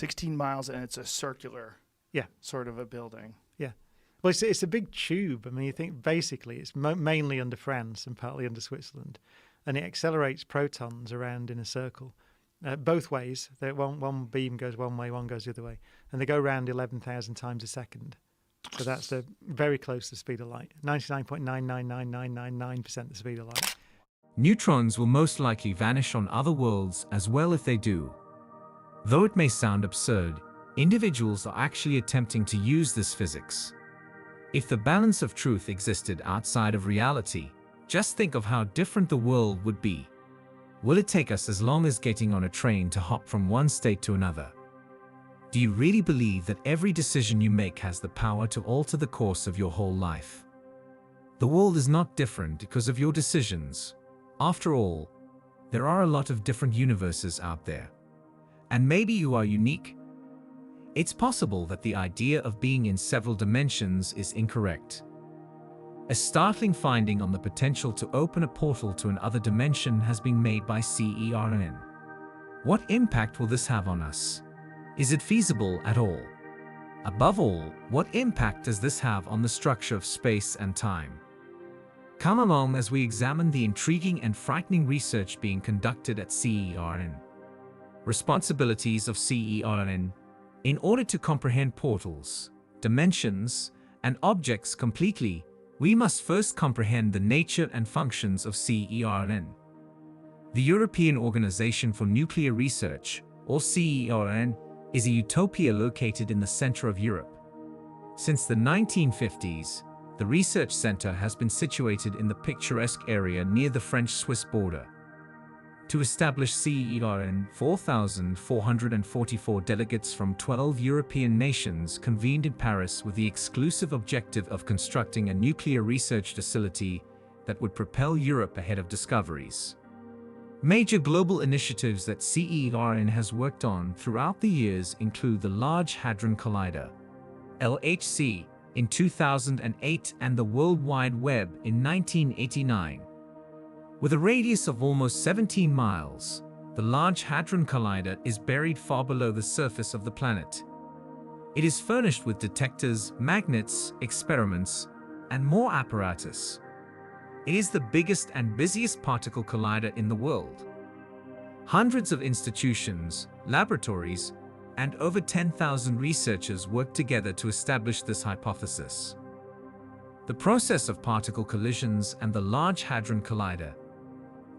16 miles, and it's a circular Yeah. sort of a building. Yeah. Well, it's a big tube. I mean, you think basically it's mainly under France and partly under Switzerland, and it accelerates protons around in a circle, both ways. One beam goes one way, one goes the other way, and they go around 11,000 times a second. So that's very close to the speed of light, 99.999999% the speed of light. Neutrons will most likely vanish on other worlds as well if they do. Though it may sound absurd, individuals are actually attempting to use this physics. If the balance of truth existed outside of reality, just think of how different the world would be. Will it take us as long as getting on a train to hop from one state to another? Do you really believe that every decision you make has the power to alter the course of your whole life? The world is not different because of your decisions. After all, there are a lot of different universes out there. And maybe you are unique. It's possible that the idea of being in several dimensions is incorrect. A startling finding on the potential to open a portal to another dimension has been made by CERN. What impact will this have on us? Is it feasible at all? Above all, what impact does this have on the structure of space and time? Come along as we examine the intriguing and frightening research being conducted at CERN. Responsibilities of CERN. In order to comprehend portals, dimensions, and objects completely, we must first comprehend the nature and functions of CERN. The European Organization for Nuclear Research, or CERN, is a utopia located in the center of Europe. Since the 1950s, the research center has been situated in the picturesque area near the French-Swiss border. To establish CERN, 4,444 delegates from 12 European nations convened in Paris with the exclusive objective of constructing a nuclear research facility that would propel Europe ahead of discoveries. Major global initiatives that CERN has worked on throughout the years include the Large Hadron Collider, LHC, in 2008 and the World Wide Web in 1989. With a radius of almost 17 miles, the Large Hadron Collider is buried far below the surface of the planet. It is furnished with detectors, magnets, experiments, and more apparatus. It is the biggest and busiest particle collider in the world. Hundreds of institutions, laboratories, and over 10,000 researchers work together to establish this hypothesis. The process of particle collisions and the Large Hadron Collider.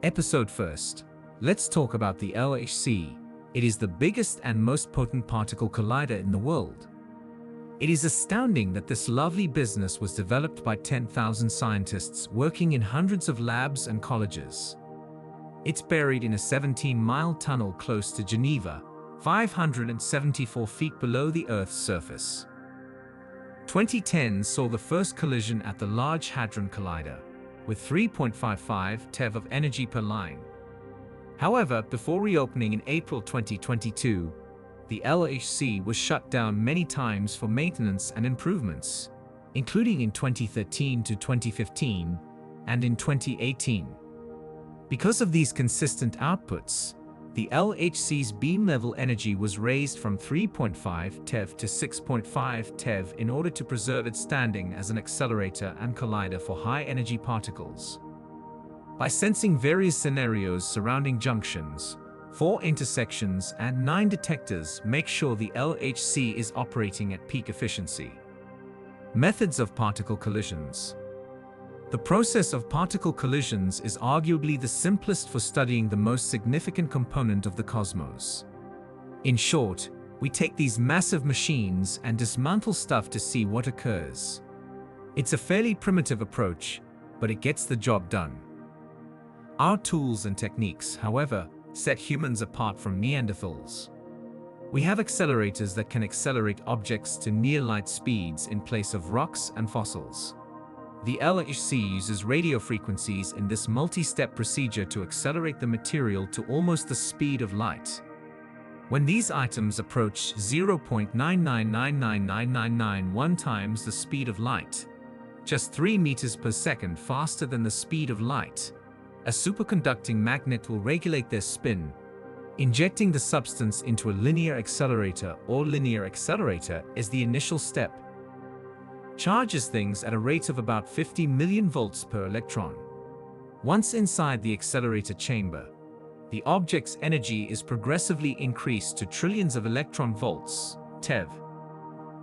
Episode first. Let's talk about the LHC. It is the biggest and most potent particle collider in the world. It is astounding that this lovely business was developed by 10,000 scientists working in hundreds of labs and colleges. It's buried in a 17-mile tunnel close to Geneva, 574 feet below the Earth's surface. 2010 saw the first collision at the Large Hadron Collider, with 3.55 TeV of energy per line. However, before reopening in April 2022, the LHC was shut down many times for maintenance and improvements, including in 2013 to 2015 and in 2018. Because of these consistent outputs, the LHC's beam level energy was raised from 3.5 TeV to 6.5 TeV in order to preserve its standing as an accelerator and collider for high-energy particles. By sensing various scenarios surrounding junctions, 4 intersections and 9 detectors make sure the LHC is operating at peak efficiency. Methods of particle collisions. The process of particle collisions is arguably the simplest for studying the most significant component of the cosmos. In short, we take these massive machines and dismantle stuff to see what occurs. It's a fairly primitive approach, but it gets the job done. Our tools and techniques, however, set humans apart from Neanderthals. We have accelerators that can accelerate objects to near-light speeds in place of rocks and fossils. The LHC uses radio frequencies in this multi-step procedure to accelerate the material to almost the speed of light. When these items approach 0.9999991 times the speed of light, just 3 meters per second faster than the speed of light, a superconducting magnet will regulate their spin, Injecting the substance into a linear accelerator or linear accelerator is the initial step. Charges things at a rate of about 50 million volts per electron. Once inside the accelerator chamber, the object's energy is progressively increased to trillions of electron volts, TeV.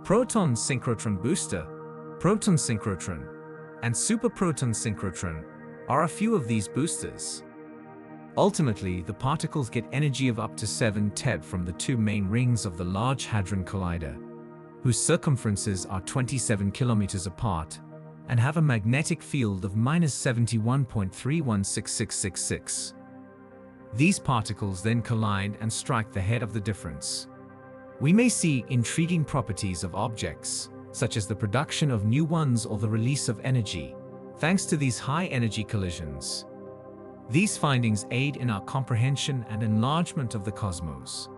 Proton synchrotron booster, proton synchrotron, and superproton synchrotron are a few of these boosters. Ultimately, the particles get energy of up to 7 TeV from the two main rings of the Large Hadron Collider, whose circumferences are 27 kilometers apart and have a magnetic field of -71.316666. These particles then collide and strike the head of the difference. We may see intriguing properties of objects, such as the production of new ones or the release of energy, thanks to these high-energy collisions. These findings aid in our comprehension and enlargement of the cosmos.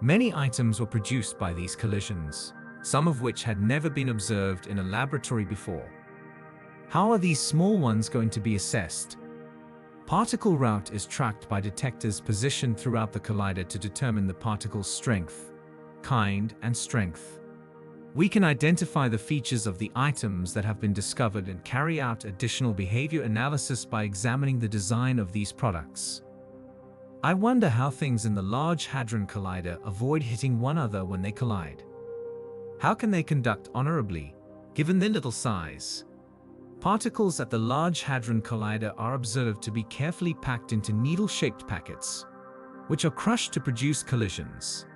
Many items were produced by these collisions, some of which had never been observed in a laboratory before. How are these small ones going to be assessed? Particle route is tracked by detectors positioned throughout the collider to determine the particle's strength, kind, and strength. We can identify the features of the items that have been discovered and carry out additional behavior analysis by examining the design of these products. I wonder how things in the Large Hadron Collider avoid hitting one another when they collide. How can they conduct honorably, given their little size? Particles at the Large Hadron Collider are observed to be carefully packed into needle-shaped packets, which are crushed to produce collisions.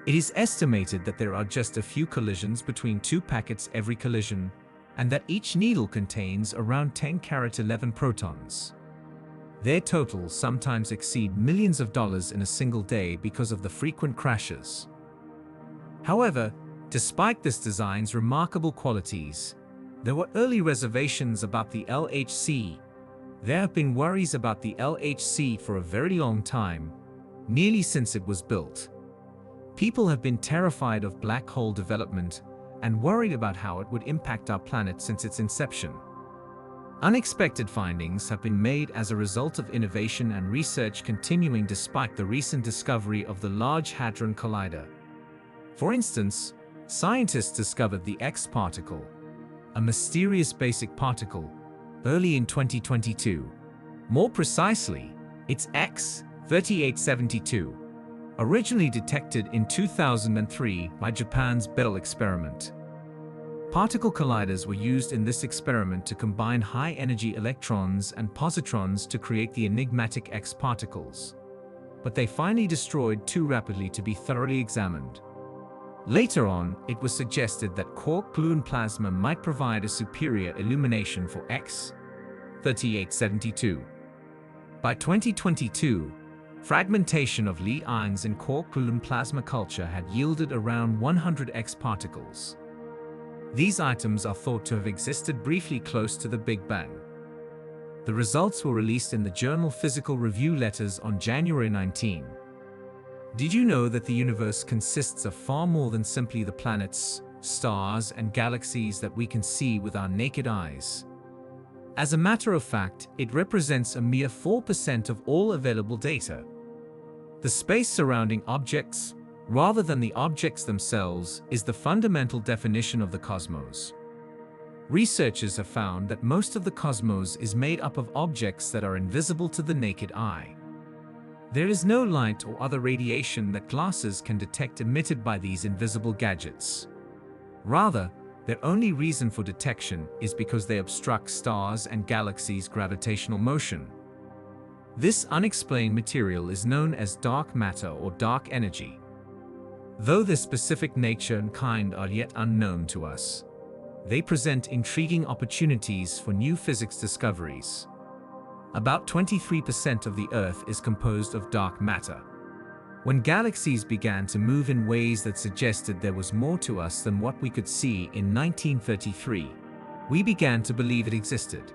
It is estimated that there are just a few collisions between two packets every collision, and that each needle contains around 10^11 protons. Their totals sometimes exceed millions of dollars in a single day because of the frequent crashes. However, despite this design's remarkable qualities, there were early reservations about the LHC. There have been worries about the LHC for a very long time, nearly since it was built. People have been terrified of black hole development and worried about how it would impact our planet since its inception. Unexpected findings have been made as a result of innovation and research continuing despite the recent discovery of the Large Hadron Collider. For instance, scientists discovered the X particle, a mysterious basic particle, early in 2022. More precisely, it's X3872, originally detected in 2003 by Japan's Bell experiment. Particle colliders were used in this experiment to combine high-energy electrons and positrons to create the enigmatic X particles, but they finally destroyed too rapidly to be thoroughly examined. Later on, it was suggested that quark-gluon plasma might provide a superior illumination for X3872. By 2022, fragmentation of Li ions in quark-gluon plasma culture had yielded around 100 X particles. These items are thought to have existed briefly close to the Big Bang. The results were released in the journal Physical Review Letters on January 19. Did you know that the universe consists of far more than simply the planets, stars, and galaxies that we can see with our naked eyes? As a matter of fact, it represents a mere 4% of all available data. The space surrounding objects, rather than the objects themselves, is the fundamental definition of the cosmos. Researchers have found that most of the cosmos is made up of objects that are invisible to the naked eye. There is no light or other radiation that glasses can detect emitted by these invisible gadgets. Rather, their only reason for detection is because they obstruct stars and galaxies' gravitational motion. This unexplained material is known as dark matter or dark energy. Though their specific nature and kind are yet unknown to us, they present intriguing opportunities for new physics discoveries. About 23% of the Earth is composed of dark matter. When galaxies began to move in ways that suggested there was more to us than what we could see in 1933, we began to believe it existed.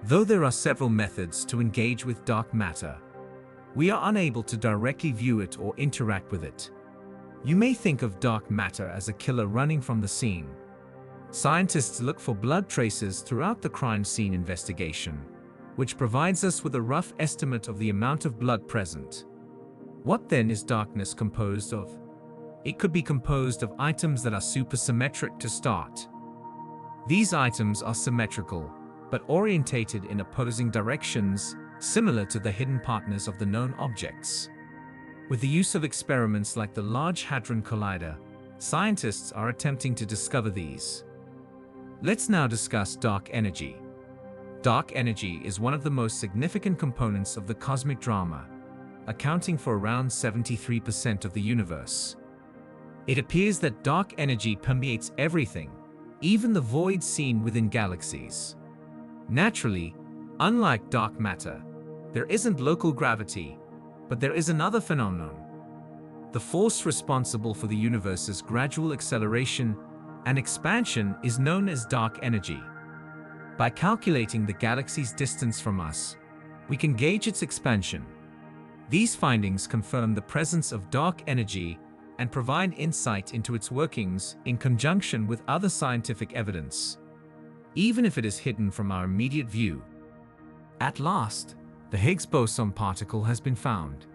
Though there are several methods to engage with dark matter, we are unable to directly view it or interact with it. You may think of dark matter as a killer running from the scene. Scientists look for blood traces throughout the crime scene investigation, which provides us with a rough estimate of the amount of blood present. What then is darkness composed of? It could be composed of items that are supersymmetric to start. These items are symmetrical, but orientated in opposing directions, similar to the hidden partners of the known objects. With the use of experiments like the Large Hadron Collider, scientists are attempting to discover these. Let's now discuss dark energy. Dark energy is one of the most significant components of the cosmic drama, accounting for around 73% of the universe. It appears that dark energy permeates everything, even the void seen within galaxies. Naturally, unlike dark matter, there isn't local gravity, but there is another phenomenon. The force responsible for the universe's gradual acceleration and expansion is known as dark energy. By calculating the galaxy's distance from us, we can gauge its expansion. These findings confirm the presence of dark energy and provide insight into its workings in conjunction with other scientific evidence, even if it is hidden from our immediate view. At last, the Higgs boson particle has been found.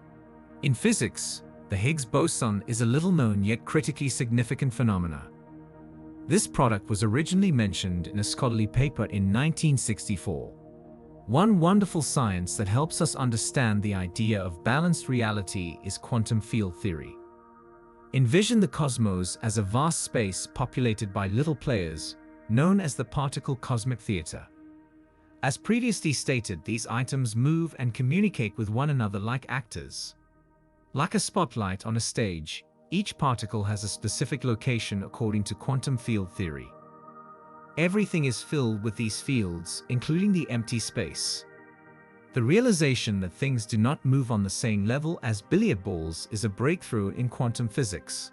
In physics, the Higgs boson is a little-known yet critically significant phenomena. This product was originally mentioned in a scholarly paper in 1964. One wonderful science that helps us understand the idea of balanced reality is quantum field theory. Envision the cosmos as a vast space populated by little players, known as the particle cosmic theater. As previously stated, these items move and communicate with one another like actors. Like a spotlight on a stage, each particle has a specific location according to quantum field theory. Everything is filled with these fields, including the empty space. The realization that things do not move on the same level as billiard balls is a breakthrough in quantum physics.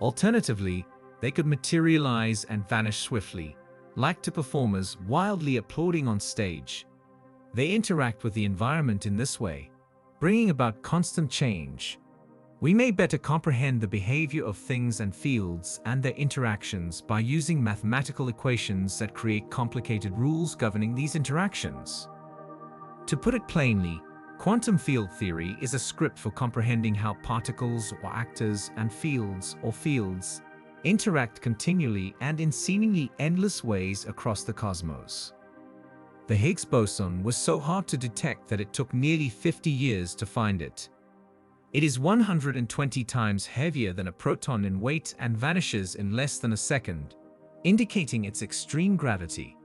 Alternatively, they could materialize and vanish swiftly, like two performers wildly applauding on stage. They interact with the environment in this way, bringing about constant change. We may better comprehend the behavior of things and fields and their interactions by using mathematical equations that create complicated rules governing these interactions. To put it plainly, quantum field theory is a script for comprehending how particles or actors and fields interact continually and in seemingly endless ways across the cosmos. The Higgs boson was so hard to detect that it took nearly 50 years to find it. It is 120 times heavier than a proton in weight and vanishes in less than a second, indicating its extreme gravity.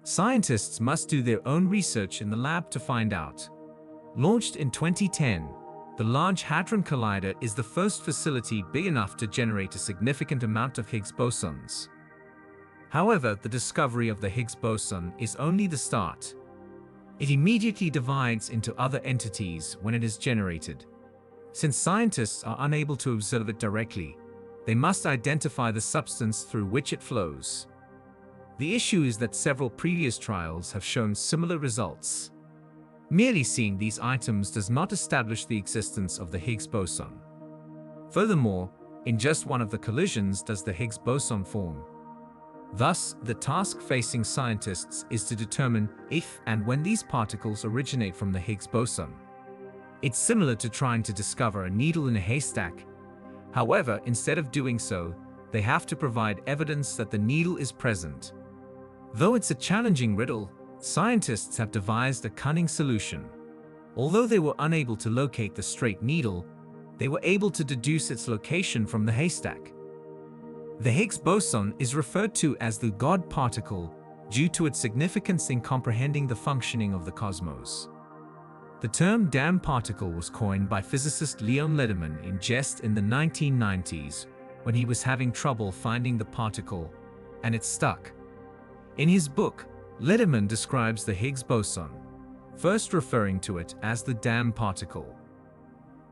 Scientists must do their own research in the lab to find out. Launched in 2010, the Large Hadron Collider is the first facility big enough to generate a significant amount of Higgs bosons. However, the discovery of the Higgs boson is only the start. It immediately divides into other entities when it is generated. Since scientists are unable to observe it directly, they must identify the substance through which it flows. The issue is that several previous trials have shown similar results. Merely seeing these items does not establish the existence of the Higgs boson. Furthermore, in just one of the collisions does the Higgs boson form. Thus, the task facing scientists is to determine if and when these particles originate from the Higgs boson. It's similar to trying to discover a needle in a haystack. However, instead of doing so, they have to provide evidence that the needle is present. Though it's a challenging riddle, scientists have devised a cunning solution. Although they were unable to locate the straight needle, they were able to deduce its location from the haystack. The Higgs boson is referred to as the God particle due to its significance in comprehending the functioning of the cosmos. The term damn particle was coined by physicist Leon Lederman in jest in the 1990s when he was having trouble finding the particle, and it stuck. In his book, Lederman describes the Higgs boson, first referring to it as the damn particle.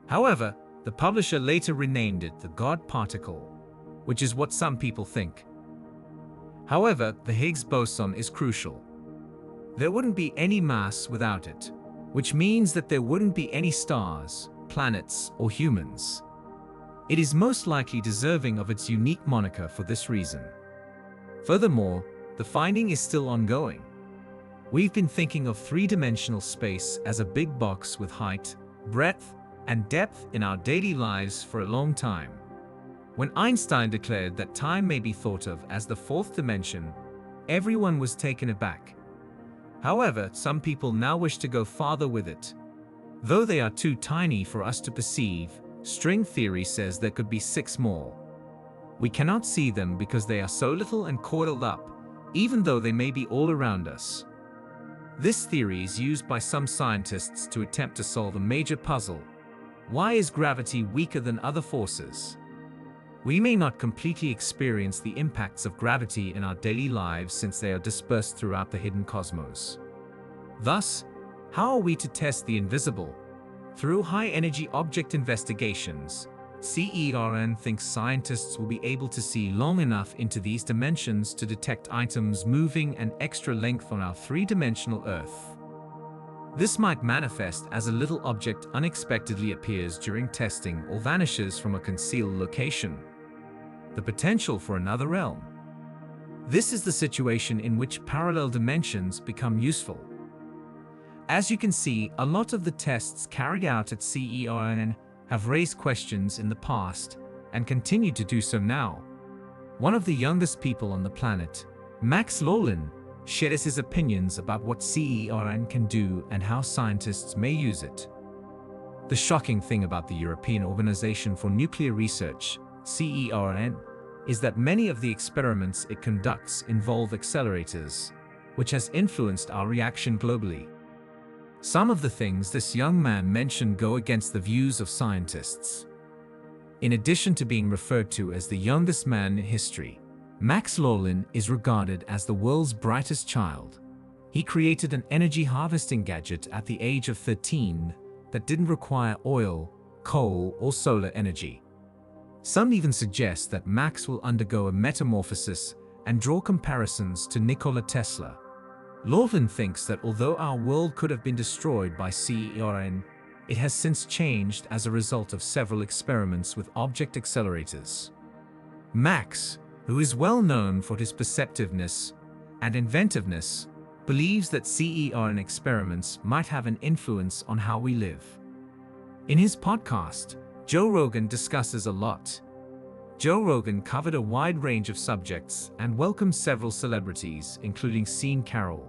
However, the publisher later renamed it the God particle, which is what some people think. However, the Higgs boson is crucial. There wouldn't be any mass without it, which means that there wouldn't be any stars, planets, or humans. It is most likely deserving of its unique moniker for this reason. Furthermore, the finding is still ongoing. We've been thinking of three-dimensional space as a big box with height, breadth, and depth in our daily lives for a long time. When Einstein declared that time may be thought of as the fourth dimension, everyone was taken aback. However, some people now wish to go farther with it. Though they are too tiny for us to perceive, string theory says there could be 6 more. We cannot see them because they are so little and coiled up, even though they may be all around us. This theory is used by some scientists to attempt to solve a major puzzle. Why is gravity weaker than other forces? We may not completely experience the impacts of gravity in our daily lives since they are dispersed throughout the hidden cosmos. Thus, how are we to test the invisible? Through high-energy object investigations, CERN thinks scientists will be able to see long enough into these dimensions to detect items moving an extra length on our 3-dimensional Earth. This might manifest as a little object unexpectedly appears during testing or vanishes from a concealed location. The potential for another realm. This is the situation in which parallel dimensions become useful. As you can see, a lot of the tests carried out at CERN have raised questions in the past and continue to do so now. One of the youngest people on the planet, Max Lowlin, shares his opinions about what CERN can do and how scientists may use it. The shocking thing about the European Organization for Nuclear Research, CERN, is that many of the experiments it conducts involve accelerators, which has influenced our reaction globally. Some of the things this young man mentioned go against the views of scientists. In addition to being referred to as the youngest man in history, Max Lowlin is regarded as the world's brightest child. He created an energy harvesting gadget at the age of 13 that didn't require oil, coal, or solar energy. Some even suggest that Max will undergo a metamorphosis and draw comparisons to Nikola Tesla. Lowlin thinks that although our world could have been destroyed by CERN, it has since changed as a result of several experiments with object accelerators. Max, who is well known for his perceptiveness and inventiveness, believes that CERN experiments might have an influence on how we live. In his podcast, Joe Rogan discusses a lot. Joe Rogan covered a wide range of subjects and welcomed several celebrities, including Sean Carroll.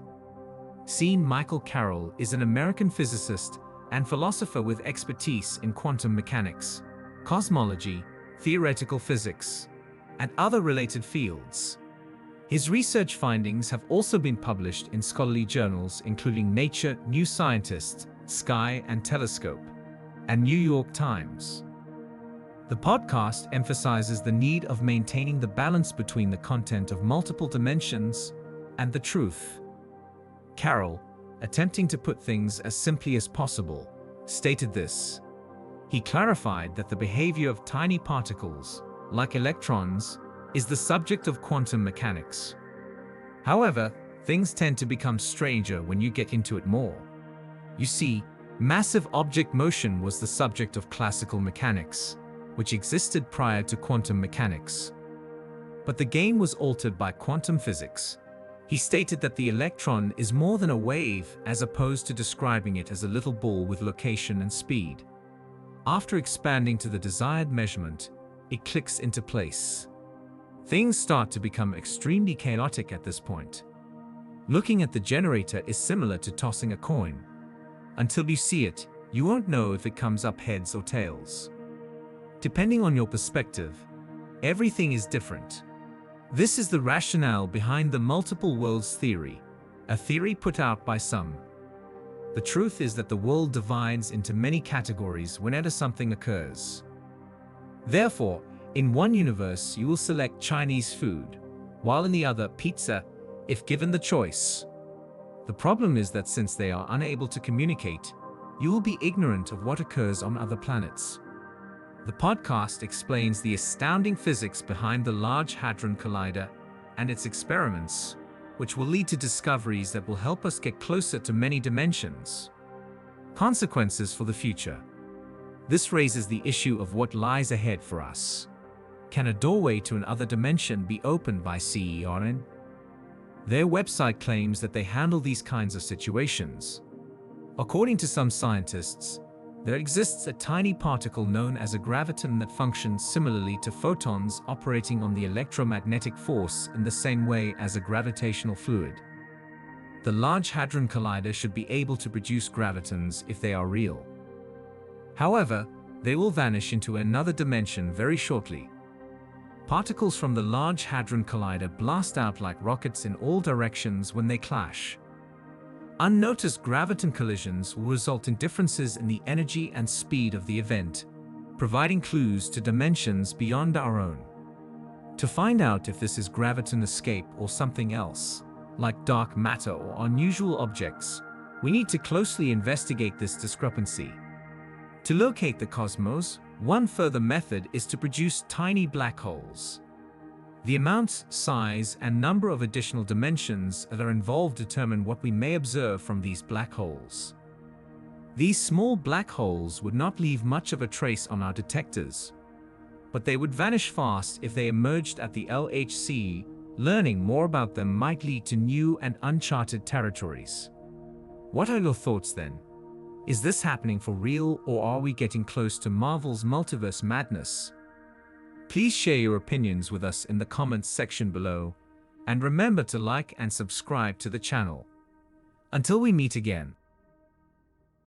Sean Michael Carroll is an American physicist and philosopher with expertise in quantum mechanics, cosmology, theoretical physics, and other related fields. His research findings have also been published in scholarly journals including Nature, New Scientist, Sky and Telescope, and New York Times. The podcast emphasizes the need of maintaining the balance between the content of multiple dimensions and the truth. Carroll, attempting to put things as simply as possible, stated this. He clarified that the behavior of tiny particles, like electrons, is the subject of quantum mechanics. However, things tend to become stranger when you get into it more. You see, massive object motion was the subject of classical mechanics, which existed prior to quantum mechanics. But the game was altered by quantum physics. He stated that the electron is more than a wave as opposed to describing it as a little ball with location and speed. After expanding to the desired measurement, it clicks into place. Things start to become extremely chaotic at this point. Looking at the generator is similar to tossing a coin. Until you see it, you won't know if it comes up heads or tails. Depending on your perspective, everything is different. This is the rationale behind the multiple worlds theory, a theory put out by some. The truth is that the world divides into many categories whenever something occurs. Therefore, in one universe you will select Chinese food, while in the other pizza, if given the choice. The problem is that since they are unable to communicate, you will be ignorant of what occurs on other planets. The podcast explains the astounding physics behind the Large Hadron Collider and its experiments, which will lead to discoveries that will help us get closer to many dimensions. Consequences for the future. This raises the issue of what lies ahead for us. Can a doorway to another dimension be opened by CERN? Their website claims that they handle these kinds of situations. According to some scientists, There exists a tiny particle known as a graviton that functions similarly to photons operating on the electromagnetic force in the same way as a gravitational fluid. The Large Hadron Collider should be able to produce gravitons if they are real. However, they will vanish into another dimension very shortly. Particles from the Large Hadron Collider blast out like rockets in all directions when they clash. Unnoticed graviton collisions will result in differences in the energy and speed of the event, providing clues to dimensions beyond our own. To find out if this is graviton escape or something else, like dark matter or unusual objects, we need to closely investigate this discrepancy. To locate the cosmos, one further method is to produce tiny black holes. The amount, size, and number of additional dimensions that are involved determine what we may observe from these black holes. These small black holes would not leave much of a trace on our detectors, but they would vanish fast if they emerged at the LHC. Learning more about them might lead to new and uncharted territories. What are your thoughts then? Is this happening for real, or are we getting close to Marvel's multiverse madness? Please share your opinions with us in the comments section below, and remember to like and subscribe to the channel. Until we meet again.